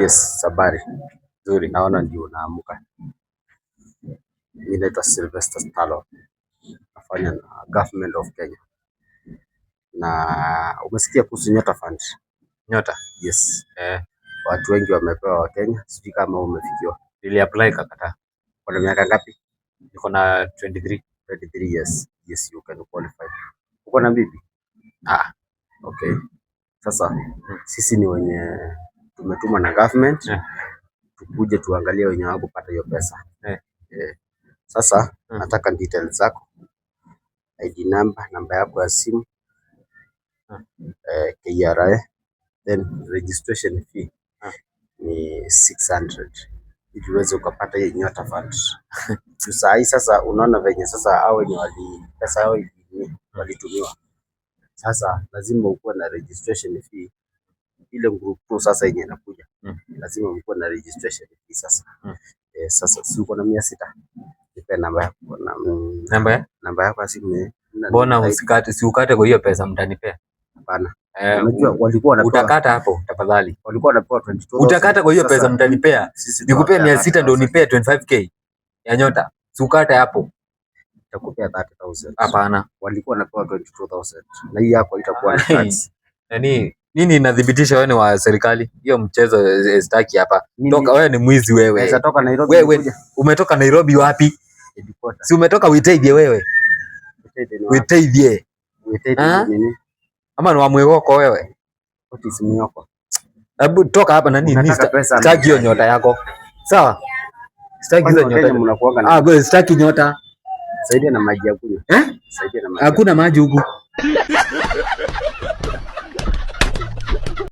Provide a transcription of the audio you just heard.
Yes, habari. Nzuri, naona ndio unaamka. Mimi naitwa Sylvester Stallone. Nafanya na Government of Kenya. Na umesikia kuhusu Nyota Fund? Nyota? Yes. Watu wengi wamepewa wa Kenya. Sijui kama umefikiwa. Nili apply kakata. Kwa miaka ngapi? Niko na 23. 23 years. Yes, you can qualify. Uko na bibi? Okay. Sasa sisi ni wenye tumetumwa na government tukuje tuangalie wenye wako pata hiyo pesa. Sasa nataka details zako, ID number, namba yako ya simu, KRA, then registration fee ni 600 ili uweze ukapata hiyo Nyota Fund. Saa hii sasa unaona venye sasa hao wenye pesa yao walitumiwa. Sasa lazima ukuwe na registration fee. Ile group 2 sasa yenye inakuja lazima ukuwe na registration fee sasa. Sasa si uko na 600, nipe namba yako na namba yako ya simu. Mbona usikate, si ukate kwa hiyo pesa mtanipea? Hapana. Unajua walikuwa wanapewa, utakata hapo tafadhali. Walikuwa wanapewa 22,000. Utakata kwa hiyo pesa mtanipea. Nikupea 600 ndio unipea 25k ya Nyota. Si ukate hapo. Nitakupea 30,000. Hapana. Walikuwa wanapewa 22,000. Na hii yako itakuwa na tax. Nini inadhibitisha wewe ni wa serikali? Hiyo mchezo staki hapa. Toka wewe, ni mwizi wewe. Unaweza toka Nairobi. Wewe umetoka Nairobi wapi? Si umetoka Witeithie wewe? Witeithie. Nini? Ama ni wa Mwegoko wewe? What is Mwegoko? Hebu toka hapa na nini? Sitaki hiyo Nyota yako. Sawa? Sitaki hizo Nyota. Sitaki Nyota. Saidia na maji ya kunywa. Saidia na maji. Hakuna maji huku.